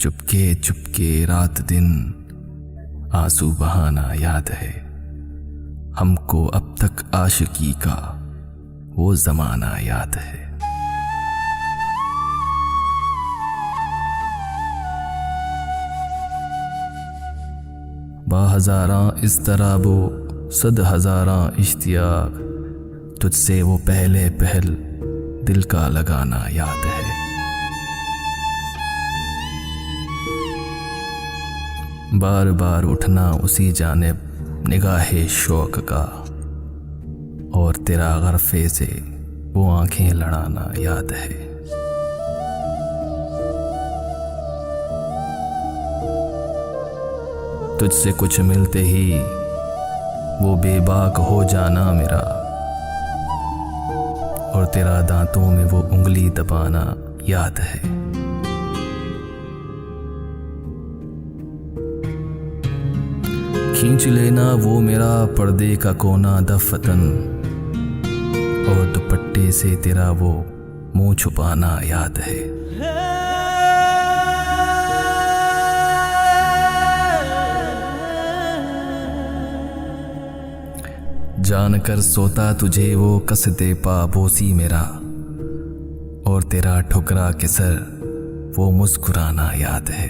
चुपके चुपके रात दिन आंसू बहाना याद है हमको, अब तक आशिकी का वो जमाना याद है। बाहज़ारां इस तरह वो सद हज़ारां इश्तियाक, तुझसे वो पहले पहल दिल का लगाना याद है। बार बार उठना उसी जानिब निगाहे शौक का, और तेरा गरफे से वो आंखें लड़ाना याद है। तुझसे कुछ मिलते ही वो बेबाक हो जाना मेरा, और तेरा दांतों में वो उंगली दबाना याद है। खींच लेना वो मेरा पर्दे का कोना दफतन, और दुपट्टे से तेरा वो मुंह छुपाना याद है। जानकर सोता तुझे वो कस दे पाबोसी मेरा, और तेरा ठुकरा के सर वो मुस्कुराना याद है।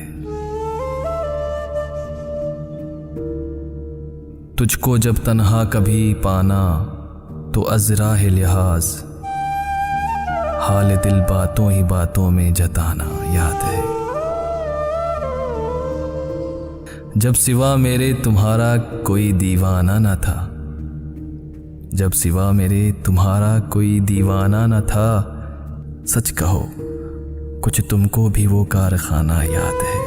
तुझको जब तन्हा कभी पाना तो अज़राह लिहाज, हाल दिल बातों ही बातों में जताना याद है। जब सिवा मेरे तुम्हारा कोई दीवाना न था, जब सिवा मेरे तुम्हारा कोई दीवाना न था, सच कहो कुछ तुमको भी वो कारखाना याद है।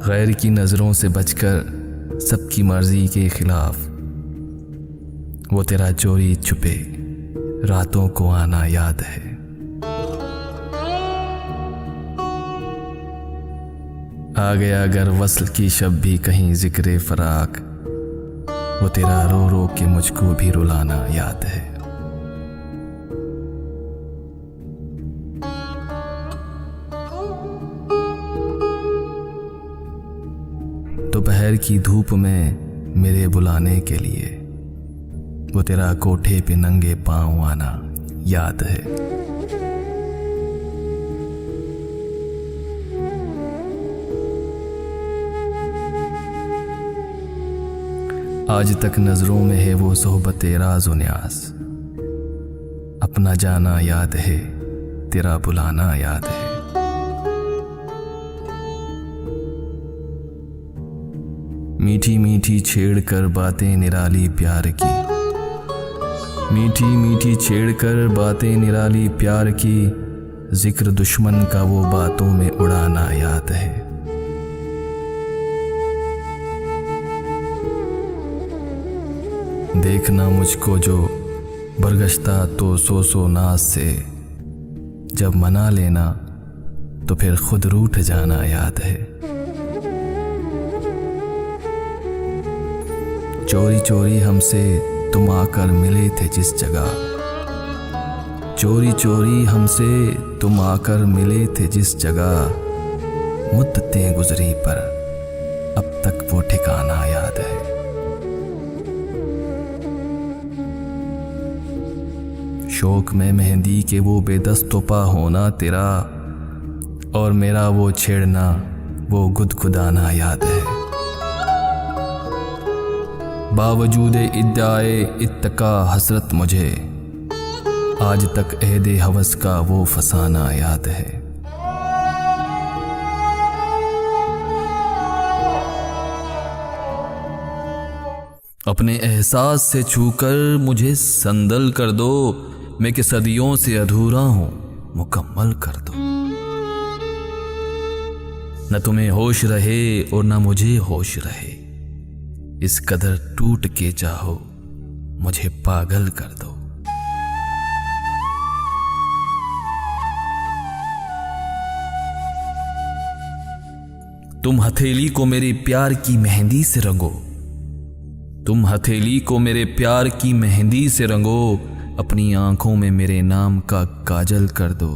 गैर की नजरों से बचकर सबकी मर्जी के खिलाफ, वो तेरा चोरी छुपे रातों को आना याद है। आ गया अगर वस्ल की शब भी कहीं जिक्रे फराक, वो तेरा रो रो के मुझको भी रुलाना याद है। दोपहर की धूप में मेरे बुलाने के लिए, वो तेरा कोठे पे नंगे पांव आना याद है। आज तक नजरों में है वो सोहबते राज व न्यास, अपना जाना याद है, तेरा बुलाना याद है। मीठी मीठी छेड़ कर बातें निराली प्यार की, मीठी मीठी छेड़ कर बातें निराली प्यार की, जिक्र दुश्मन का वो बातों में उड़ाना याद है। देखना मुझको जो बरगश्ता तो सो नाज से, जब मना लेना तो फिर खुद रूठ जाना याद है। चोरी चोरी हमसे तुम आकर मिले थे जिस जगह, चोरी चोरी हमसे तुम आकर मिले थे जिस जगह, मुद्दतें गुजरी पर अब तक वो ठिकाना याद है। शौक में मेहंदी के वो बेदस्तोपा होना तेरा, और मेरा वो छेड़ना वो गुदगुदाना याद है। बावजूद इद्दाए इत्तका हसरत मुझे, आज तक अहदे हवस का वो फसाना याद है। अपने एहसास से छूकर मुझे संदल कर दो, मैं कि सदियों से अधूरा हूं, मुकम्मल कर दो। न तुम्हें होश रहे और न मुझे होश रहे, इस कदर टूट के चाहो मुझे पागल कर दो। तुम हथेली को मेरे प्यार की मेहंदी से रंगो, तुम हथेली को मेरे प्यार की मेहंदी से रंगो, अपनी आंखों में मेरे नाम का काजल कर दो।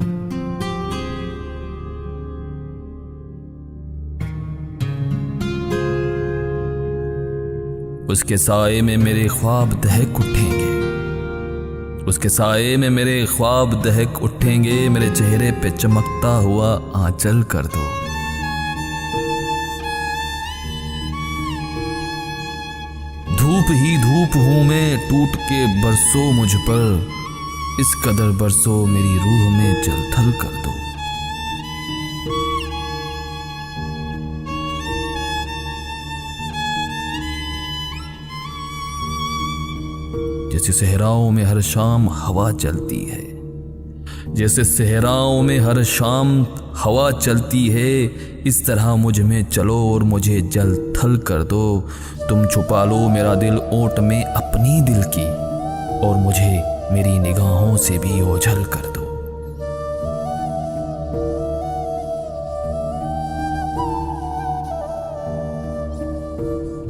उसके साए में मेरे ख्वाब दहक उठेंगे, उसके साए में मेरे ख्वाब दहक उठेंगे, मेरे चेहरे पे चमकता हुआ आंचल कर दो। धूप ही धूप हूं मैं, टूट के बरसो मुझ पर, इस कदर बरसो मेरी रूह में जलथल कर दो। जैसे सहराओं में हर शाम हवा चलती है, जैसे सहराओं में हर शाम हवा चलती है, इस तरह मुझ में चलो और मुझे जल थल कर दो। तुम छुपा लो मेरा दिल ओट में अपनी दिल की, और मुझे मेरी निगाहों से भी ओझल कर दो।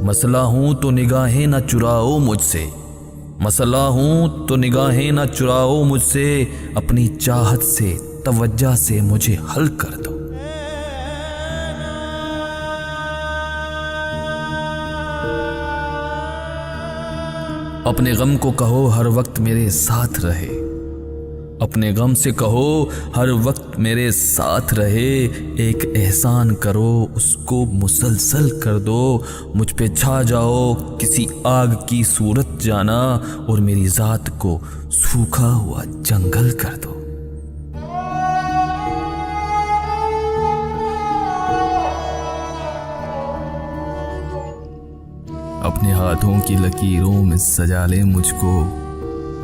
मसला हूं तो निगाहें न चुराओ मुझसे, मसला हूं तो निगाहें न चुराओ मुझसे, अपनी चाहत से तवज्जा से मुझे हल कर दो। अपने गम को कहो हर वक्त मेरे साथ रहे, अपने गम से कहो हर वक्त मेरे साथ रहे, एक एहसान करो उसको मुसलसल कर दो। मुझ पे छा जाओ किसी आग की सूरत जाना, और मेरी जात को सूखा हुआ जंगल कर दो। अपने हाथों की लकीरों में सजा ले मुझको,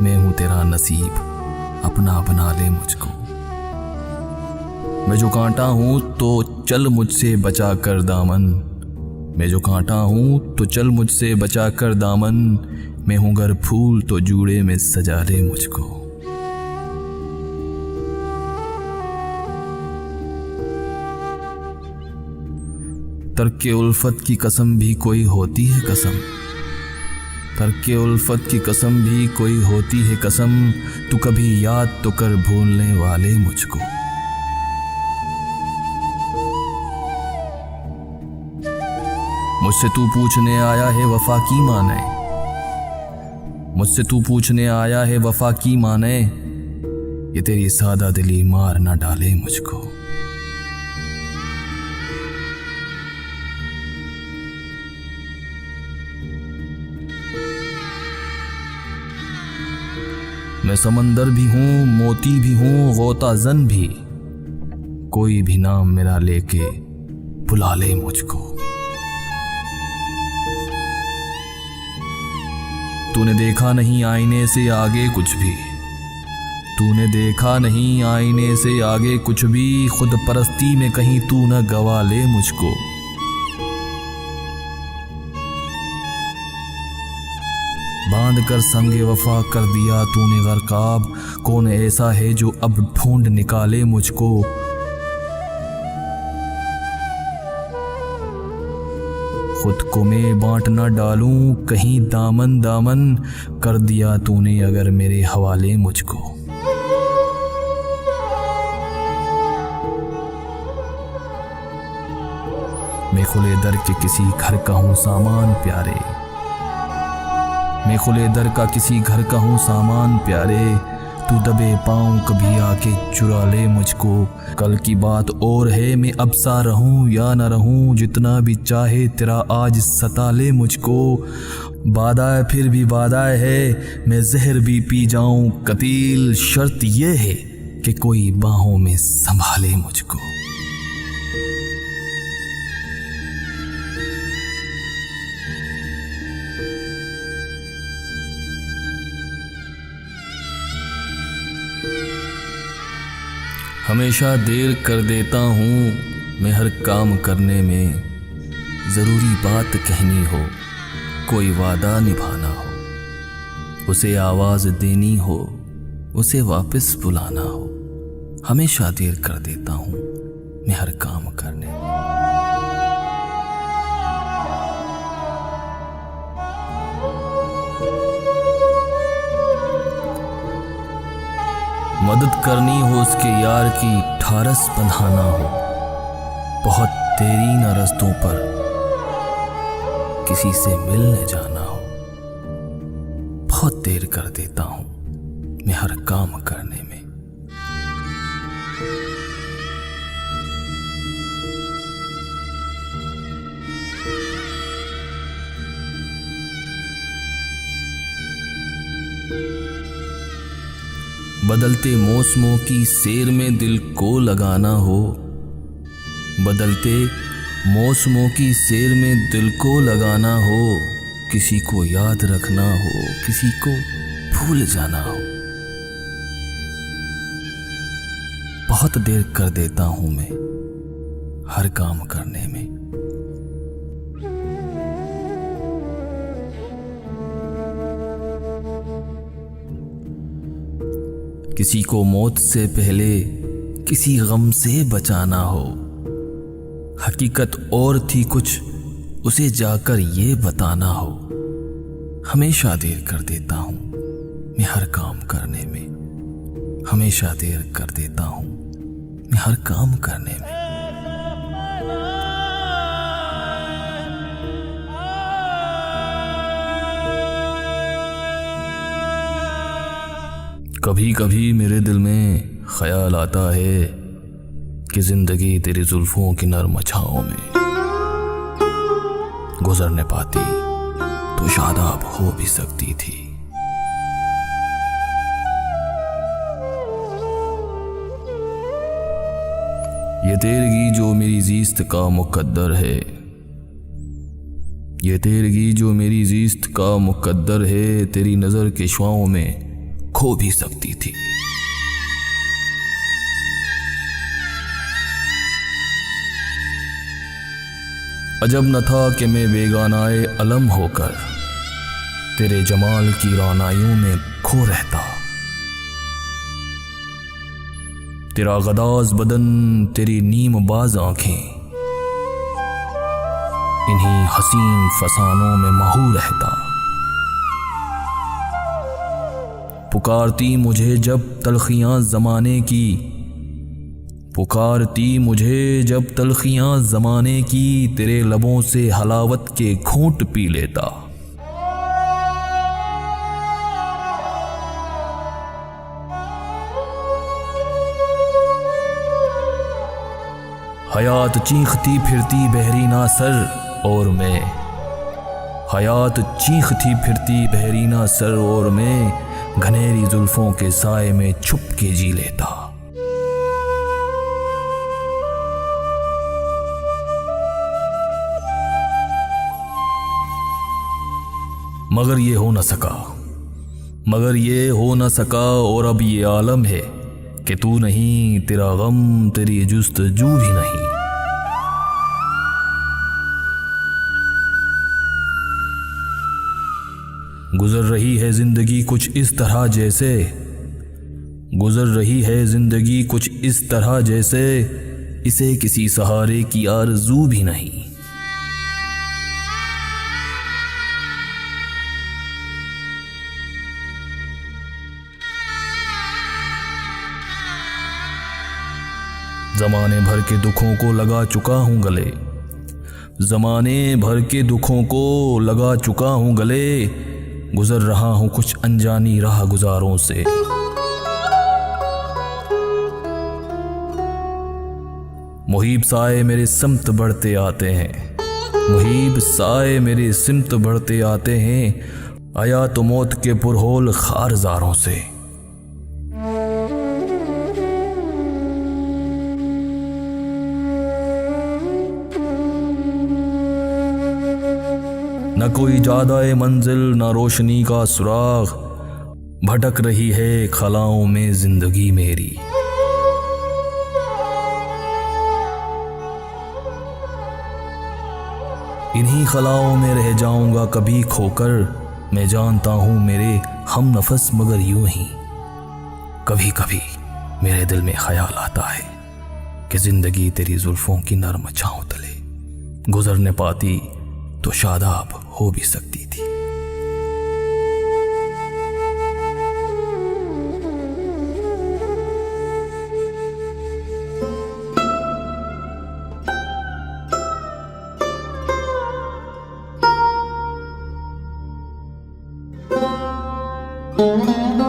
मैं हूं तेरा नसीब, अपना बना ले मुझको। मैं जो कांटा हूं तो चल मुझसे बचा कर दामन, मैं जो कांटा हूं तो चल मुझसे बचा कर दामन, मैं हूं गर फूल तो जूड़े में सजा ले मुझको। तर्के उल्फत की कसम भी कोई होती है कसम, तर्के उल्फत की कसम भी कोई होती है कसम, तू कभी याद तो कर भूलने वाले मुझको। मुझसे तू पूछने आया है वफा की माने, मुझसे तू पूछने आया है वफा की माने, ये तेरी सादा दिली मार ना डाले मुझको। मैं समंदर भी हूं, मोती भी हूं, गौताजन भी, कोई भी नाम मेरा लेके बुला ले मुझको। तूने देखा नहीं आईने से आगे कुछ भी, तूने देखा नहीं आईने से आगे कुछ भी, खुद परस्ती में कहीं तू न गवा ले मुझको। बांध कर संगे वफा कर दिया तूने गरकाब, कौन ऐसा है जो अब ढूंढ निकाले मुझको। खुद को मैं बांट ना डालूं कहीं दामन दामन, कर दिया तूने अगर मेरे हवाले मुझको। मैं खुले दर के किसी घर का हूं सामान प्यारे, मैं खुले दर का किसी घर का हूं सामान प्यारे, तू दबे पाऊं कभी आके चुरा ले मुझको। कल की बात और है मैं अब सा रहूं या न रहूं, जितना भी चाहे तेरा आज सता ले मुझको। वादा है फिर भी वादा है, मैं जहर भी पी जाऊं कतील, शर्त ये है कि कोई बाहों में संभाले मुझको। हमेशा देर कर देता हूँ मैं हर काम करने में, ज़रूरी बात कहनी हो, कोई वादा निभाना हो, उसे आवाज़ देनी हो, उसे वापस बुलाना हो, हमेशा देर कर देता हूँ मैं हर काम करने में। मदद करनी हो उसके यार की ठारस बंधाना हो, बहुत तेरी न रस्तों पर किसी से मिलने जाना हो, बहुत देर कर देता हूं मैं हर काम करने में। बदलते मौसमों की सैर में दिल को लगाना हो, बदलते मौसमों की सैर में दिल को लगाना हो, किसी को याद रखना हो, किसी को भूल जाना हो, बहुत देर कर देता हूं मैं हर काम करने में। किसी को मौत से पहले किसी गम से बचाना हो, हकीकत और थी कुछ उसे जाकर ये बताना हो, हमेशा देर कर देता हूं मैं हर काम करने में, हमेशा देर कर देता हूं मैं हर काम करने में। कभी कभी मेरे दिल में ख्याल आता है कि जिंदगी तेरी जुल्फों की नर्म छाओं में गुजरने पाती तो शादाब हो भी सकती थी। ये तेरगी जो मेरी ज़ीस्त का मुकद्दर है, ये तेरगी जो मेरी ज़ीस्त का मुकद्दर है, तेरी नज़र के शुआओं में खो भी सकती थी। अजब न था कि मैं बेगानाए अलम होकर तेरे जमाल की रानाइयों में खो रहता। तेरा गदाज बदन, तेरी नीम बाज आंखें, इन्हीं हसीन फसानों में महू रहता। पुकारती मुझे जब तलखियां ज़माने की, पुकारती मुझे जब तलखियां ज़माने की, तेरे लबों से हलावत के घूंट पी लेता। हयात चीखती फिरती बहरीना सर और मैं, हयात चीखती फिरती बहरीना सर और मैं, घनेरी जुल्फों के साए में छुप के जी लेता। मगर ये हो न सका, मगर ये हो न सका, और अब ये आलम है कि तू नहीं, तेरा गम, तेरी जुस्तजू भी नहीं। गुजर रही है जिंदगी कुछ इस तरह जैसे, गुजर रही है जिंदगी कुछ इस तरह जैसे, इसे किसी सहारे की आरज़ू भी नहीं। ज़माने भर के दुखों को लगा चुका हूँ गले, ज़माने भर के दुखों को लगा चुका हूँ गले, गुजर रहा हूँ कुछ अनजानी राह गुजारों से। मुहीब साए मेरे सिमत बढ़ते आते हैं, मुहीब साए मेरे सिमत बढ़ते आते हैं, आया तो मौत के पुरहोल खारजारों से। न कोई जादाए मंजिल, न रोशनी का सुराग, भटक रही है खलाओं में जिंदगी मेरी। इन्हीं खलाओं में रह जाऊंगा कभी खोकर, मैं जानता हूं मेरे हम नफस, मगर यूं ही कभी कभी मेरे दिल में ख्याल आता है कि जिंदगी तेरी जुल्फों की नर्म छांव तले गुजरने पाती तो शादाब हो भी सकती थी। है।